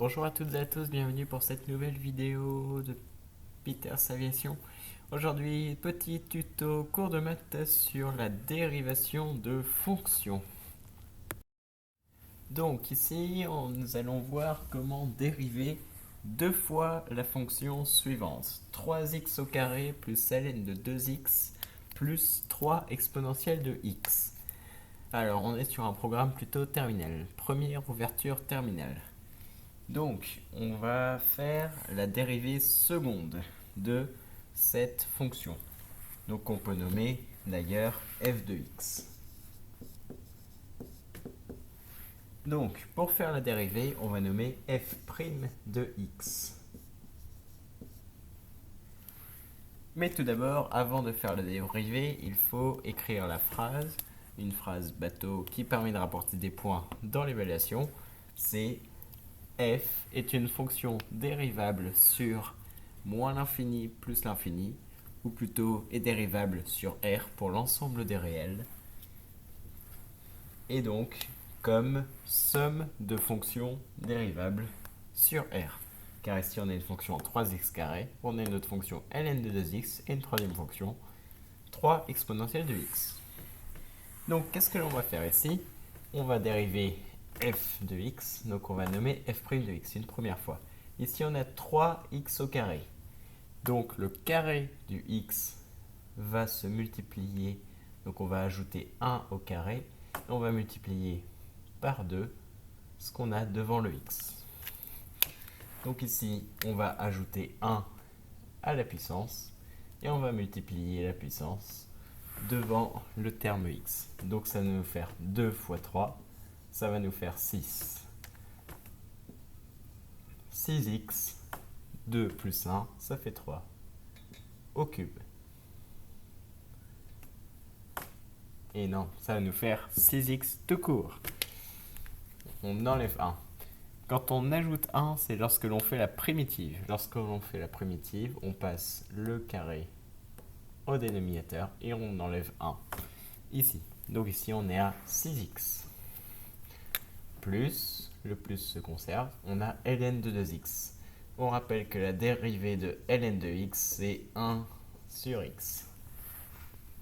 Bonjour à toutes et à tous, bienvenue pour cette nouvelle vidéo de Peters Aviation. Aujourd'hui, petit tuto cours de maths sur la dérivation de fonctions. Donc ici, nous allons voir comment dériver deux fois la fonction suivante. 3x au carré plus ln de 2x plus 3 exponentielle de x. Alors, on est sur un programme plutôt terminal. Première ouverture terminale. Donc, on va faire la dérivée seconde de cette fonction. Donc, on peut nommer d'ailleurs f de x. Donc, pour faire la dérivée, on va nommer f' de x. Mais tout d'abord, avant de faire la dérivée, il faut écrire la phrase, une phrase bateau qui permet de rapporter des points dans l'évaluation. C'est f est une fonction dérivable sur moins l'infini plus l'infini, ou plutôt est dérivable sur R pour l'ensemble des réels, et donc comme somme de fonctions dérivables sur R. Car ici on a une fonction 3x carré, on a une autre fonction ln de 2x et une troisième fonction 3 exponentielle de x. Donc qu'est-ce que l'on va faire ici? On va dériver f de x, donc on va nommer f' de x une première fois. Ici on a 3x au carré. Donc le carré du x va se multiplier, donc on va ajouter 1 au carré, et on va multiplier par 2 ce qu'on a devant le x. Donc ici on va ajouter 1 à la puissance, et on va multiplier la puissance devant le terme x. Donc ça va nous faire 2 fois 3, ça va nous faire 6. 6x, 2 plus 1, ça fait 3, au cube. Et non, ça va nous faire 6x tout court. On enlève 1. Quand on ajoute 1, c'est lorsque l'on fait la primitive. Lorsque l'on fait la primitive, on passe le carré au dénominateur et on enlève 1. Ici. Donc ici, on est à 6x. Plus, le plus se conserve, on a ln de 2x. On rappelle que la dérivée de ln de x, c'est 1 sur x.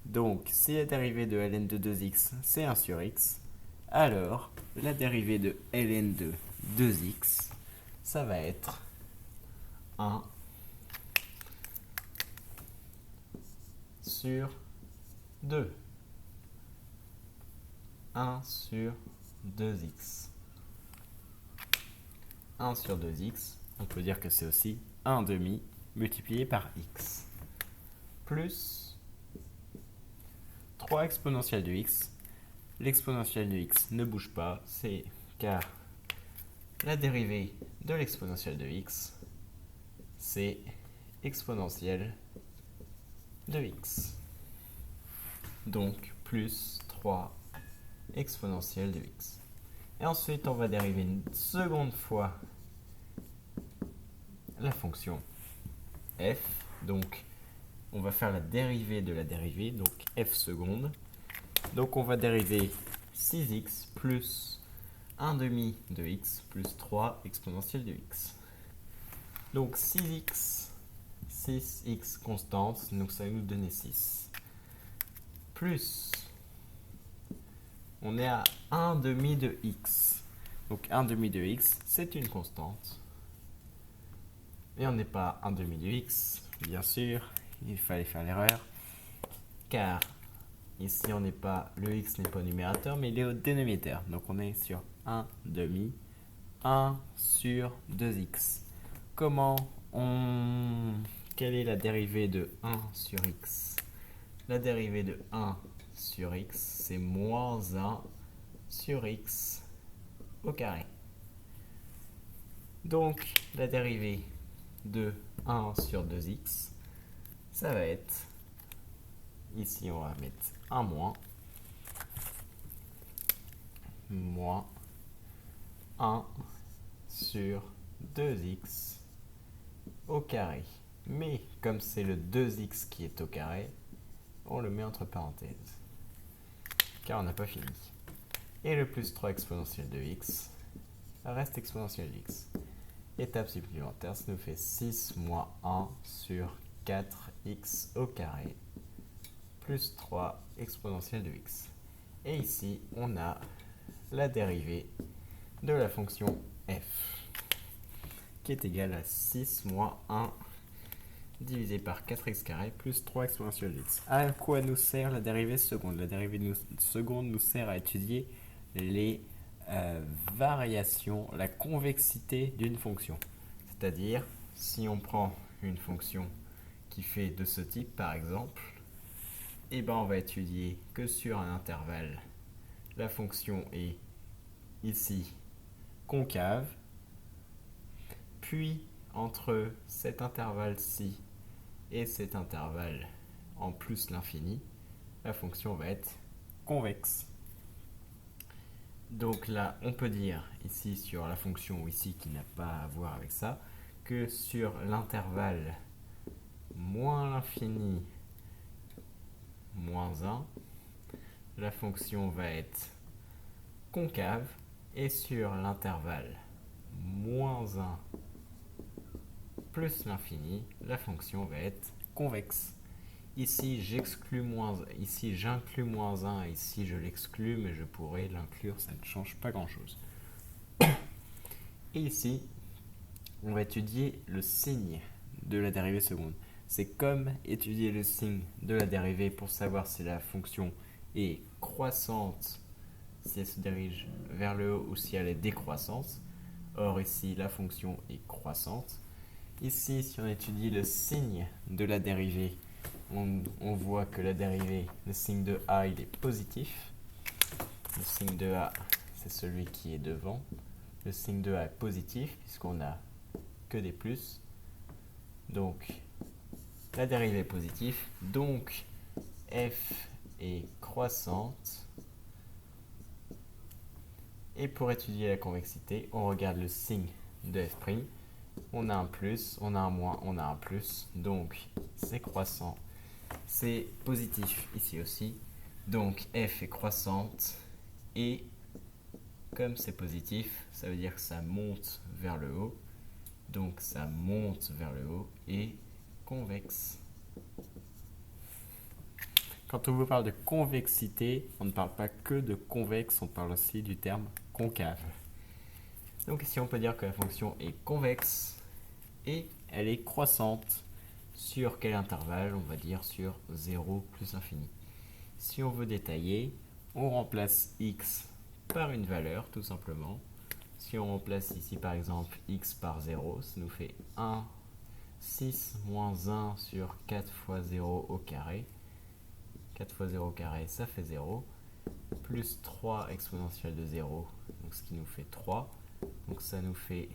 Donc, si la dérivée de ln de 2x, c'est 1 sur x, alors la dérivée de ln de 2x, ça va être 1 sur 2. 1 sur 2x. 1 sur 2x, on peut dire que c'est aussi 1 demi multiplié par x. Plus 3 exponentielle de x. L'exponentielle de x ne bouge pas, c'est car la dérivée de l'exponentielle de x, c'est exponentielle de x. Donc, plus 3 exponentielle de x. Et ensuite, on va dériver une seconde fois la fonction f. Donc, on va faire la dérivée de la dérivée, donc f seconde. Donc, on va dériver 6x plus 1 demi de x plus 3 exponentielle de x. Donc 6x constante, donc ça va nous donner 6. Plus, on est à 1 demi de x. Donc 1 demi de x, c'est une constante. Et on n'est pas 1 demi de x, bien sûr, il fallait faire l'erreur. Car ici, on n'est pas, le x n'est pas au numérateur, mais il est au dénominateur. Donc on est sur 1 demi, 1 sur 2x. Quelle est la dérivée de 1 sur x? La dérivée de 1 sur x, c'est moins 1 sur x au carré. Donc, la dérivée de 1 sur 2x, ça va être, ici on va mettre un moins 1 sur 2x au carré. Mais comme c'est le 2x qui est au carré, on le met entre parenthèses, car on n'a pas fini. Et le plus 3 exponentielle de x reste exponentielle de x. Étape supplémentaire, ça nous fait 6 moins 1 sur 4x au carré plus 3 exponentielle de x. Et ici, on a la dérivée de la fonction f, qui est égale à 6 moins 1 divisé par 4x carré plus 3 exponentielle de x. À quoi nous sert la dérivée seconde? La dérivée seconde nous sert à étudier les variations, la convexité d'une fonction. C'est-à-dire, si on prend une fonction qui fait de ce type, par exemple, et ben on va étudier que sur un intervalle, la fonction est ici concave, puis entre cet intervalle-ci et cet intervalle en plus l'infini, la fonction va être convexe. Donc là, on peut dire ici sur la fonction ici qui n'a pas à voir avec ça, que sur l'intervalle moins l'infini moins 1, la fonction va être concave, et sur l'intervalle moins 1 plus l'infini, la fonction va être convexe. Ici, j'inclus moins 1, ici je l'exclus, mais je pourrais l'inclure, ça ne change pas grand-chose. Et ici, on va étudier le signe de la dérivée seconde. C'est comme étudier le signe de la dérivée pour savoir si la fonction est croissante, si elle se dirige vers le haut ou si elle est décroissante. Or ici, la fonction est croissante. Ici, si on étudie le signe de la dérivée, on voit que la dérivée, le signe de A, il est positif. Le signe de A, c'est celui qui est devant. Le signe de A est positif puisqu'on n'a que des plus. Donc, la dérivée est positive. Donc, f est croissante. Et pour étudier la convexité, on regarde le signe de f'. On a un plus, on a un moins, on a un plus. Donc, c'est croissant. C'est positif ici aussi. Donc, f est croissante. Et comme c'est positif, ça veut dire que ça monte vers le haut. Donc, ça monte vers le haut et convexe. Quand on vous parle de convexité, on ne parle pas que de convexe, on parle aussi du terme concave. Donc ici, on peut dire que la fonction est convexe et elle est croissante. Sur quel intervalle? On va dire sur 0 plus infini. Si on veut détailler, on remplace x par une valeur, tout simplement. Si on remplace ici, par exemple, x par 0, ça nous fait 1, 6 moins 1 sur 4 fois 0 au carré. 4 fois 0 au carré, ça fait 0. Plus 3 exponentielle de 0, donc ce qui nous fait 3. Donc ça nous fait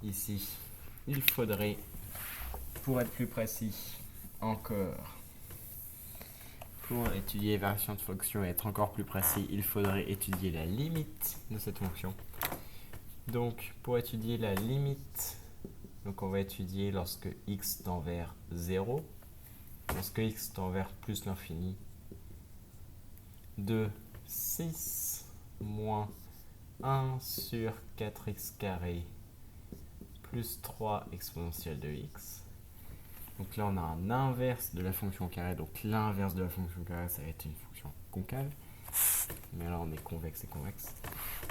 ici, il faudrait, pour être plus précis encore, pour étudier les variations de fonction et être encore plus précis, il faudrait étudier la limite de cette fonction. Donc pour étudier la limite, donc on va étudier lorsque x tend vers 0, lorsque x tend vers plus l'infini, de 6 moins 1 sur 4x carré plus 3 exponentielle de x. Donc là, on a un inverse de la fonction carré. Donc l'inverse de la fonction carré, ça va être une fonction concave. Mais là, on est convexe et convexe.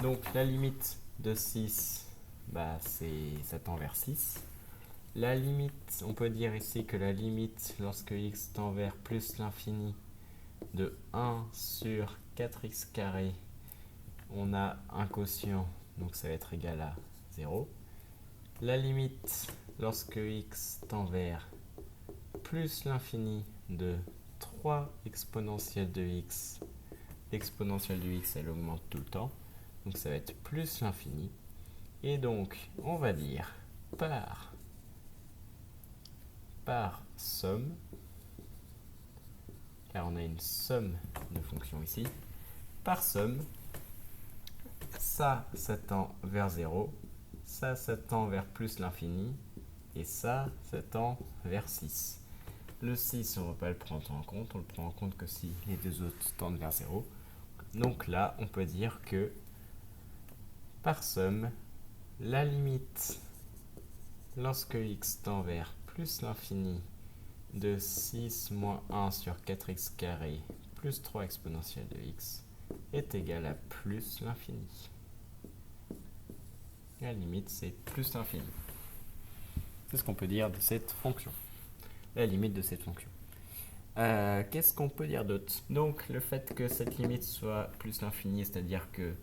Donc la limite de 6, ça tend vers 6. La limite, on peut dire ici que la limite, lorsque x tend vers plus l'infini, de 1 sur 4x carré, on a un quotient, donc ça va être égal à 0. La limite, lorsque x tend vers plus l'infini, de 3 exponentielle de x, l'exponentielle de x, elle augmente tout le temps, donc ça va être plus l'infini. Et donc, on va dire par somme, car on a une somme de fonctions ici, par somme, ça tend vers 0, ça tend vers plus l'infini, et ça tend vers 6. Le 6, on ne va pas le prendre en compte, on le prend en compte que si les deux autres tendent vers 0. Donc là, on peut dire que par somme, la limite lorsque x tend vers plus l'infini de 6 moins 1 sur 4x carré plus 3 exponentielle de x est égale à plus l'infini. La limite, c'est plus l'infini. C'est ce qu'on peut dire de cette fonction. La limite de cette fonction. Qu'est-ce qu'on peut dire d'autre? Donc, le fait que cette limite soit plus l'infini, c'est-à-dire que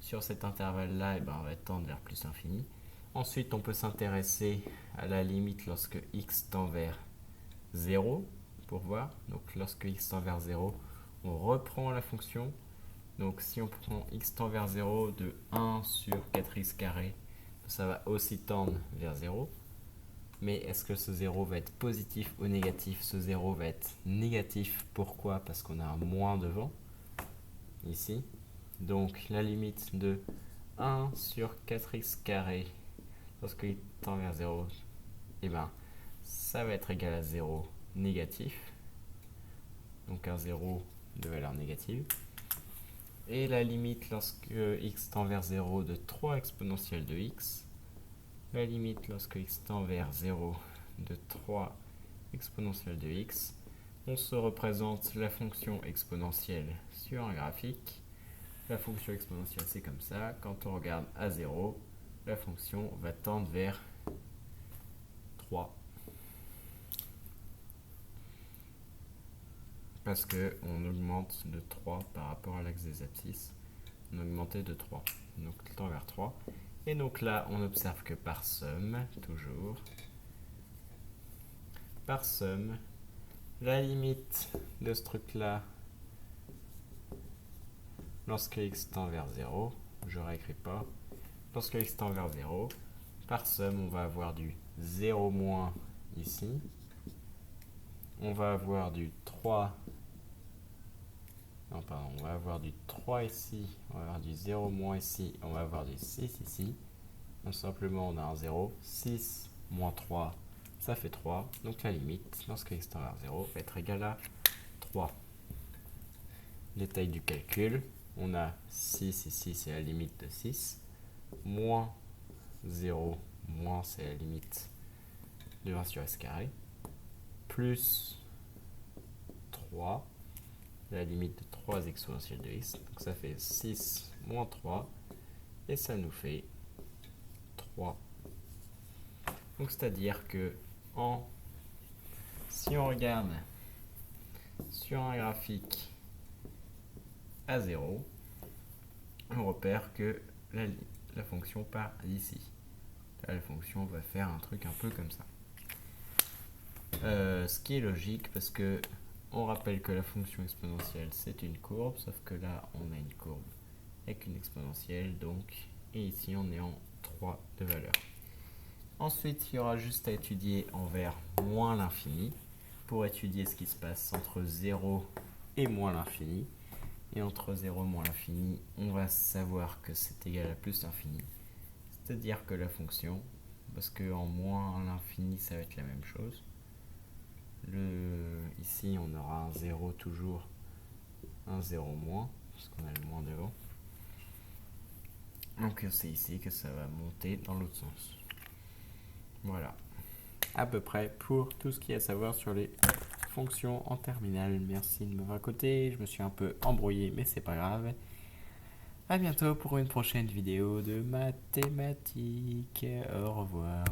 sur cet intervalle-là, on va tendre vers plus l'infini. Ensuite, on peut s'intéresser à la limite lorsque x tend vers 0, pour voir. Donc, lorsque x tend vers 0, on reprend la fonction. Donc, si on prend x tend vers 0 de 1 sur 4x carré, ça va aussi tendre vers 0. Mais est-ce que ce 0 va être positif ou négatif? Ce 0 va être négatif. Pourquoi? Parce qu'on a un moins devant, ici. Donc, la limite de 1 sur 4x carré, lorsqu'il tend vers 0, ça va être égal à 0 négatif. Donc, un 0 de valeur négative. Et la limite lorsque x tend vers 0 de 3 exponentielle de x, la limite lorsque x tend vers 0 de 3 exponentielle de x, on se représente la fonction exponentielle sur un graphique. La fonction exponentielle, c'est comme ça. Quand on regarde à 0, la fonction va tendre vers 3. Parce qu'on augmente de 3 par rapport à l'axe des abscisses. On augmentait de 3. Donc, il tend vers 3. Et donc là, on observe que par somme, toujours, par somme, la limite de ce truc-là, lorsque x tend vers 0, je ne réécris pas, lorsque x tend vers 0, par somme, on va avoir du 0 moins ici, on va avoir du 3, non pardon, on va avoir du 3 ici, on va avoir du 0 moins ici, on va avoir du 6 ici. Donc simplement on a un 0, 6 moins 3, ça fait 3. Donc la limite, lorsque x tend vers 0, va être égale à 3. Détail du calcul, on a 6 ici, c'est la limite de 6, moins 0, moins c'est la limite de 1 sur s carré, plus 3, la limite de 3 exponentielle de x, donc ça fait 6 moins 3, et ça nous fait 3. Donc c'est-à-dire que si on regarde sur un graphique à 0, on repère que la fonction part d'ici. Là, la fonction va faire un truc un peu comme ça. Ce qui est logique parce que on rappelle que la fonction exponentielle c'est une courbe, sauf que là on a une courbe avec une exponentielle, donc, et ici on est en 3 de valeur. Ensuite, il y aura juste à étudier envers moins l'infini pour étudier ce qui se passe entre 0 et moins l'infini. Et entre 0 et moins l'infini, on va savoir que c'est égal à plus l'infini. C'est-à-dire que la fonction, parce qu'en moins l'infini, ça va être la même chose. Ici, on aura un 0 toujours, un 0 moins, parce qu'on a le moins devant. Donc c'est ici que ça va monter dans l'autre sens. Voilà, à peu près pour tout ce qu'il y a à savoir sur les fonctions en terminale. Merci de m'avoir écouté, je me suis un peu embrouillé, mais c'est pas grave. A bientôt pour une prochaine vidéo de mathématiques. Au revoir.